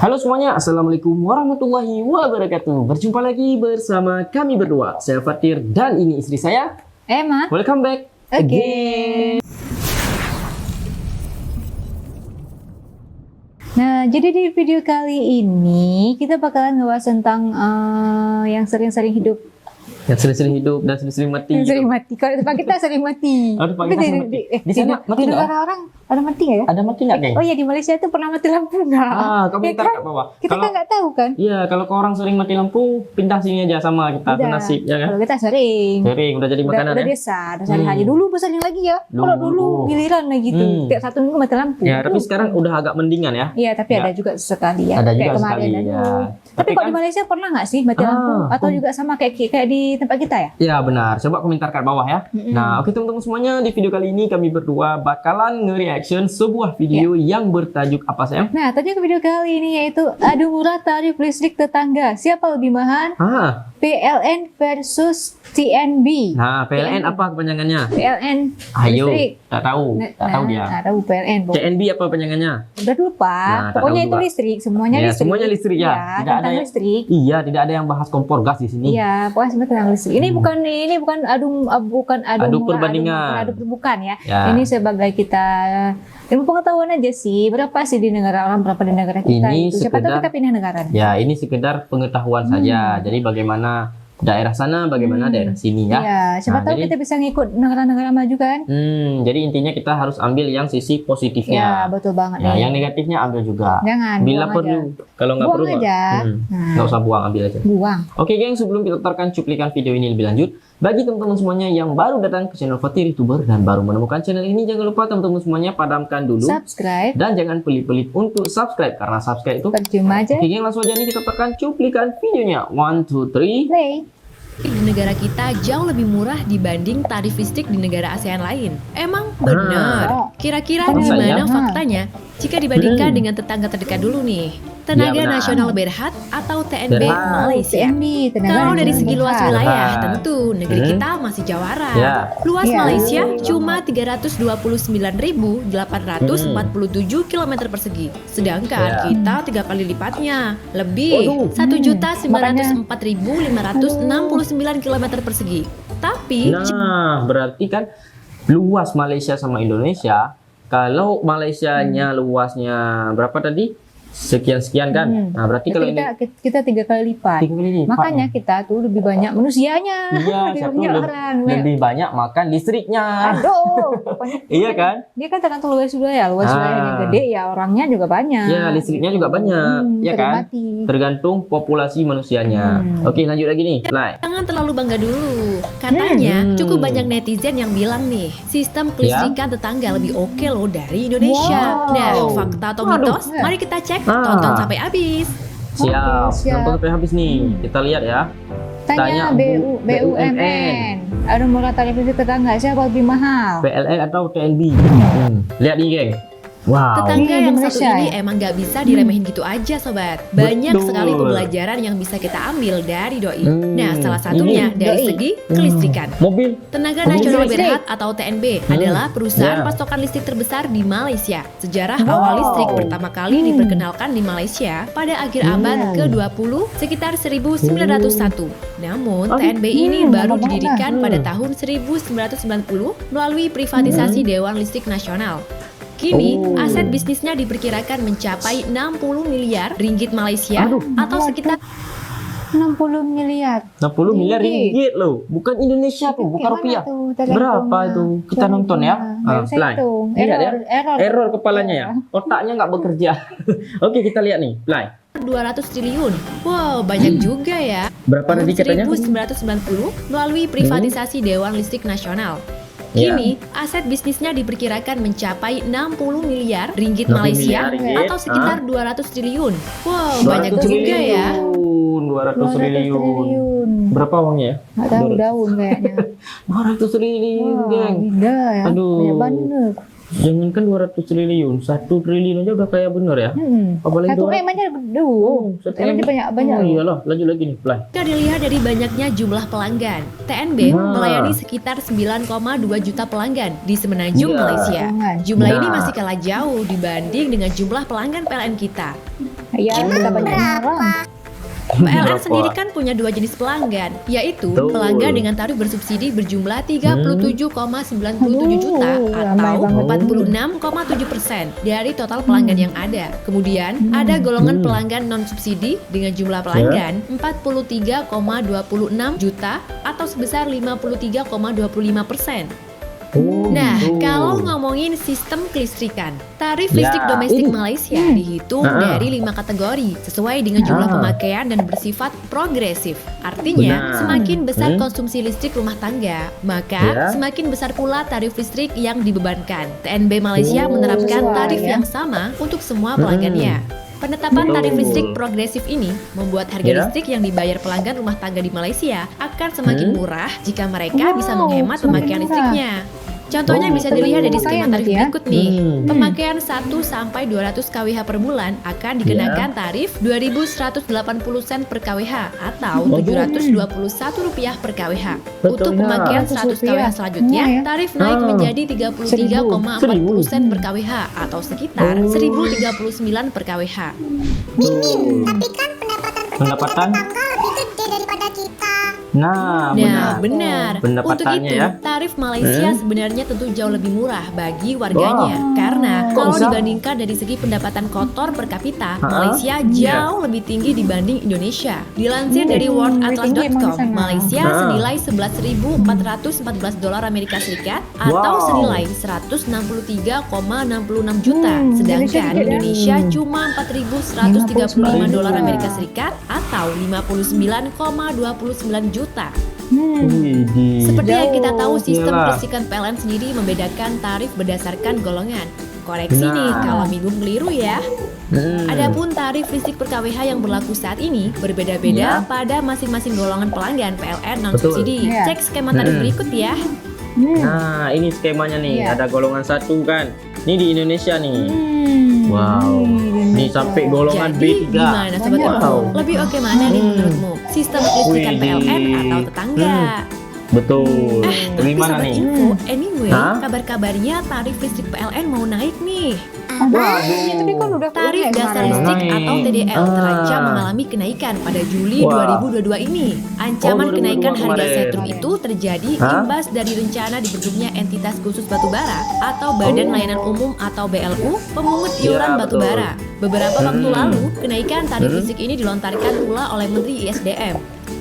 Halo semuanya, Assalamualaikum warahmatullahi wabarakatuh. Berjumpa lagi bersama kami berdua, saya Fatir dan ini istri saya, Emma. Welcome back again. Nah, jadi di video kali ini kita bakalan ngebahas tentang yang sering-sering hidup. Yang sering-sering hidup dan sering-sering mati. Yang sering mati. Kalau di tempat kita sering mati. Oh, di tempat kita sering mati. Di sana mati di nggak? negara orang ada mati nggak ya? Ada mati nggak, geng? Oh iya, di Malaysia itu pernah mati lampu nggak? Komentar Ya kat bawah. Kita kan nggak tahu kan? Iya, kalau ke orang sering mati lampu, pindah sini aja sama kita, itu Udah. nasib ya kan? Kalau kita sering. Sering, udah jadi makanan Udah ya. biasa, udah sehari-hari. Dulu besarnya lagi ya. Kalau dulu giliran lagi gitu. Tiap 1 minggu mati lampu. Ya, tapi sekarang udah agak mendingan ya. Iya, tapi Ya. ada juga sekali ya. Ada Kayak juga kemarin sekali, ada ya. dulu. Tapi kalau di Malaysia pernah nggak sih mati lampu? Atau juga sama kayak di tempat kita ya? Ya benar, coba komentar kat bawah ya. Nah, oke teman-teman semuanya, di video kali ini kami berdua bakalan nge-reaction sebuah video yang bertajuk apa sayang? Nah, tajuk video kali ini yaitu adu murah tarif listrik tetangga. Siapa lebih mahal? PLN versus TNB. Nah, PLN apa kepanjangannya? PLN Ayo, listrik. tak tahu dia. Nggak tahu PLN. TNB apa panjangannya? Udah lupa. Nah, tak Pokoknya tahu itu juga. listrik, semuanya Ya, listrik. semuanya listrik ya. Iya, Tidak ada tentang yang- listrik. Iya, tidak ada yang bahas kompor gas di sini. Iya, pokoknya semua tentang listrik. Ini bukan adu Adu murah, perbandingan. bukan ya. Ya. Ini sebagai kita ilmu pengetahuan aja sih. Berapa sih di negara orang, berapa di negara kita Ini itu. Siapa tahu sekedar- kita pindah negara. Ya, ini sekedar pengetahuan saja. Jadi bagaimana daerah sana, bagaimana daerah sini ya. Iya, siapa Nah, tahu jadi- kita bisa ngikut negara-negara maju kan? Jadi intinya kita harus ambil yang sisi Ya, positifnya. betul banget. Ya, nih. yang negatifnya ambil juga. Jangan, Bila buang perlu, aja. kalau nggak Buang perlu aja. nggak usah buang, ambil aja. Buang. Oke geng, sebelum kita putarkan cuplikan video ini lebih lanjut, bagi teman-teman semuanya yang baru datang ke channel Fatir YouTuber dan baru menemukan channel ini, jangan lupa teman-teman semuanya padamkan dulu Subscribe. dan jangan pelit-pelit untuk subscribe karena subscribe itu. Percuma aja. Oke geng, langsung aja nih kita tekan cuplikan videonya. 1, 2, 3. Play. Di negara kita jauh lebih murah dibanding tarif listrik di negara ASEAN lain. Emang benar? Kira-kira Masa gimana iya? faktanya jika dibandingkan dengan tetangga terdekat dulu nih? Tenaga benar. Nasional Berhad atau TNB Berhad. Malaysia. TNB, tenaga Kalau dari nasional segi luas berhad. wilayah, Berhad. tentu negeri kita masih jawara. Ya. Luas Iya. Malaysia cuma 329.847 km persegi. Sedangkan Ya. kita 3 kali lipatnya, lebih Waduh. 1.904.469 km persegi. Tapi Nah, berarti kan luas Malaysia sama Indonesia. Kalau Malaysianya luasnya berapa tadi? Sekian-sekian kan? Nah, berarti kalau ini kita 3 kali lipat. 3 kali lipat. Makanya kita tuh lebih banyak manusianya. Iya, lebih satu banyak orang. lebih banyak makan listriknya. Aduh, pokoknya Iya kan? dia kan tergantung luas wilayah. Luas wilayahnya gede ya orangnya juga banyak. Ya, listriknya juga banyak, ya sering kan? mati. Tergantung populasi manusianya. Oke, lanjut lagi nih. Play. jangan terlalu bangga dulu. Katanya cukup banyak netizen yang bilang nih, sistem kelistrikan tetangga lebih oke loh dari Indonesia. Wow. Nah, fakta atau mitos? Mari kita cek, tonton sampai habis. Siap. Oke, siap. Nonton sampai habis nih. Kita lihat ya. Tanya BUMN. Ada murah tarif listrik tetangga, siapa lebih mahal? PLN atau TNB. Lihat nih, geng. Wow. Tetangga Ini yang Indonesia, satu ini ya? emang gak bisa diremehin gitu aja sobat. Banyak Betul. sekali pembelajaran yang bisa kita ambil dari doi. Nah, salah satunya Ini, dari doi. segi kelistrikan. Mobil. Tenaga Mobil Nasional listrik. Berhad atau TNB adalah perusahaan Ya. pasokan listrik terbesar di Malaysia. Sejarah awal listrik pertama kali diperkenalkan di Malaysia pada akhir abad ke-20 sekitar 1901. Namun, TNB ini baru lama banget. didirikan pada tahun 1990 melalui privatisasi Dewan Listrik Nasional. Kini, aset bisnisnya diperkirakan mencapai 60 miliar ringgit Malaysia atau sekitar 60 miliar. 60 miliar Ringgit. ringgit loh. Bukan Indonesia tuh, bukan Gimana rupiah. tuh cara Berapa hitungnya? itu? Kita Cara nonton ya. hitungnya. Nggak bisa Play. hitung. Lihat ya. Error. Error kepalanya ya. Otaknya nggak bekerja. Oke, kita lihat nih. Play. 200 triliun. Wow, banyak juga ya. Berapa tadi katanya? 1990 melalui privatisasi Dewan Listrik Nasional. Ya. Kini, aset bisnisnya diperkirakan mencapai 60 miliar ringgit 60 Malaysia miliar ringgit. atau sekitar 200 triliun. Wow, banyak 200 juga ya. 200 triliun. Berapa uangnya ya? Nggak tahu daun kayaknya. 200 triliun, Wah, geng. gila ya. Aduh. Banyak banget. Jangankan 200 triliun, 1 triliun aja udah kaya bener ya. Apalagi Satu 200. M aja aduh. Satu M aja banyak. Oh iyalah, lanjut lagi nih, Play. Jika dilihat dari banyaknya jumlah pelanggan, TNB melayani sekitar 9,2 juta pelanggan di semenanjung Iya. Malaysia. Pelanggan. Jumlah ini Nah. masih kalah jauh dibanding dengan jumlah pelanggan PLN kita. Ya, kita banyak orang. PLN Berapa? sendiri kan punya dua jenis pelanggan, yaitu Betul. pelanggan dengan tarif bersubsidi berjumlah 37,97 juta ramai atau banget. 46,7% dari total pelanggan yang ada. Kemudian ada golongan pelanggan non subsidi dengan jumlah pelanggan 43,26 juta atau sebesar 53,25%. Oh, Nah, gitu. kalau ngomongin sistem kelistrikan, tarif Ya, listrik domestik ini. Malaysia dihitung dari 5 kategori sesuai dengan jumlah pemakaian dan bersifat progresif. Artinya, Benar. semakin besar konsumsi listrik rumah tangga, maka Ya. semakin besar pula tarif listrik yang dibebankan. TNB Malaysia menerapkan sesuai, tarif ya. yang sama untuk semua pelanggannya. Penetapan tarif Betul. listrik progresif ini membuat harga Ya. listrik yang dibayar pelanggan rumah tangga di Malaysia akan semakin murah jika mereka bisa Wow, menghemat semakin pemakaian murah. listriknya. Contohnya Oh, bisa dilihat dari skema lumayan tarif berarti ya. berikut nih. Pemakaian Hmm. 1 sampai 200 kWh per bulan akan dikenakan tarif 2.180 sen per kWh atau Rp721 per kWh. Untuk Betul, pemakaian ya. 100 kWh selanjutnya, Murah ya. tarif naik menjadi 33,40 sen per kWh atau sekitar Oh. 1.039 per kWh. Tapi kan Pendapatan? tangga lebih gede daripada kita. Nah, Nah, benar. Untuk Pendapatannya itu, ya. tarif Malaysia sebenarnya tentu jauh lebih murah bagi warganya. Karena Kok kalau bisa? dibandingkan dari segi pendapatan kotor per kapita, Ha-ha. Malaysia jauh lebih tinggi dibanding Indonesia. Dilansir dari lebih tinggi emang di worldatlas.com, sana. Malaysia Ha. senilai $11.414 Amerika Serikat atau Wow. senilai 163,66 juta. Indonesia Sedangkan juga dah. Indonesia cuma $4.135 Amerika Serikat atau 59,29 juta. Widih. Seperti yang kita tahu, Jauh. sistem Iyalah. kelistrikan PLN sendiri membedakan tarif berdasarkan golongan. Koreksi Benar. nih kalau minggu keliru ya. Hmm. Adapun tarif listrik per kWh yang berlaku saat ini berbeda-beda Ya. pada masing-masing golongan pelanggan PLN non Betul. subsidi. Ya. Cek skema tarif berikut ya. Nah, ini skemanya nih. Iya. Ada golongan 1 kan. Ini di Indonesia nih. Hmm. Wow. Ini sampai golongan Jadi B3. gimana sobat Wow. info? Lebih oke mana nih menurutmu? Sistem kelistrikan Widih. PLN atau tetangga? Betul. Tapi Gimana sobat nih? info, anyway, Hah? kabar-kabarnya tarif listrik PLN mau naik nih. Ya, tapi kan udah Tarif naik dasar kemarin. listrik Naik. atau TDL terancam Ah. mengalami kenaikan pada Juli Wah. 2022 ini. Ancaman 2022 kenaikan harga kemarin. setrum itu terjadi Hah? imbas dari rencana dibentuknya entitas khusus batubara atau Badan Oh. Layanan Umum atau BLU pemungut iuran Ya, batubara. Beberapa waktu Hmm. lalu, kenaikan tarif listrik ini dilontarkan pula oleh Menteri ISDM.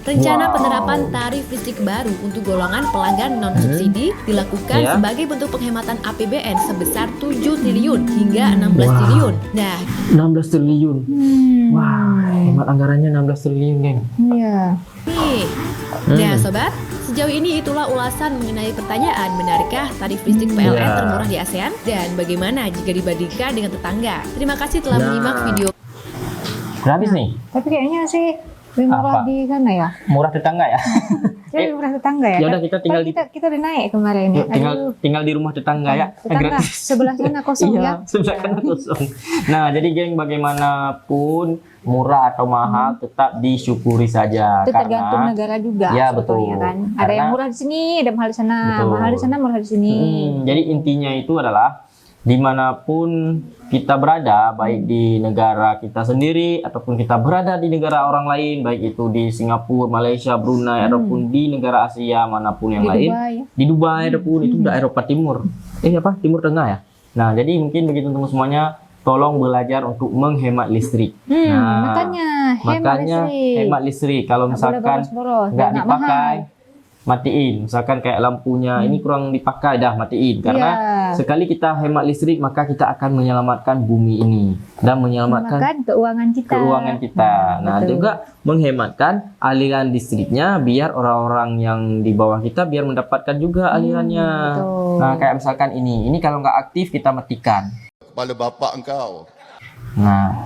Rencana Wow. penerapan tarif listrik baru untuk golongan pelanggan non-subsidi dilakukan Ya. sebagai bentuk penghematan APBN sebesar 7 triliun hingga 16 triliun. Nah, 16 triliun. Wah, hemat anggarannya 16 triliun, geng. Iya. nih. Nah, sobat, sejauh ini itulah ulasan mengenai pertanyaan benarkah tarif listrik PLN Ya. termurah di ASEAN dan bagaimana jika dibandingkan dengan tetangga. Terima kasih telah Nah. menyimak video. Udah habis nih. Tapi kayaknya sih lebih murah Apa? di sana ya. Murah tetangga ya. Jadi lebih murah tetangga ya. Ya udah, kita tinggal Kan di- kita udah naik kemarin ya. Yuk, tinggal di rumah tetangga ya. Tetangga Gratis. sebelah sana kosong Iya, ya. sebelah kanan kosong. Nah, jadi geng, bagaimanapun murah atau mahal tetap disyukuri saja Itu tergantung karena negara juga. Ya, sebetulnya betul. kan. Ada Karena- yang murah di sini, ada mahal di sana. Betul. Mahal di sana, murah di sini. jadi intinya itu adalah dimanapun kita berada, baik di negara kita sendiri ataupun kita berada di negara orang lain, baik itu di Singapura, Malaysia, Brunei, ataupun di negara Asia manapun yang Di lain, Dubai ya. di Dubai ataupun itu udah Eropa Timur, apa Timur Tengah ya. Nah, jadi mungkin begitu teman semuanya, tolong belajar untuk menghemat listrik. Nah, makanya hemat listrik. Kalau Nggak boleh misalkan boros-boros, nggak nggak dipakai, mahal. matiin. Misalkan kayak lampunya ini kurang dipakai, dah matiin. Karena Iya. sekali kita hemat listrik, maka kita akan menyelamatkan bumi ini dan menyelamatkan Makan keuangan kita. keuangan kita. Nah, betul. juga menghematkan aliran listriknya biar orang-orang yang di bawah kita biar mendapatkan juga alirannya. betul. Nah, kayak misalkan ini kalau nggak aktif kita matikan. Kepala bapak engkau. Nah,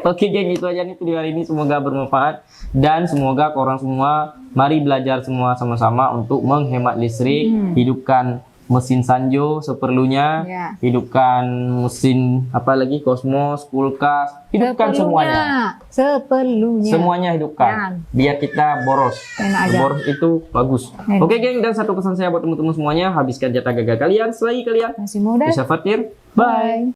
oke geng, itu aja nih video hari ini, semoga bermanfaat dan semoga korang semua mari belajar semua sama-sama untuk menghemat listrik, hidupkan mesin Sanjo seperlunya, Ya. hidupkan mesin apa lagi, Cosmos, kulkas, hidupkan semuanya. Semuanya hidupkan biar kita boros. Enak aja. Boros itu bagus. Enak. Oke geng, dan satu pesan saya buat teman-teman semuanya, habiskan jatah gagal kalian selagi kalian Masih muda. bisa fatir. Bye.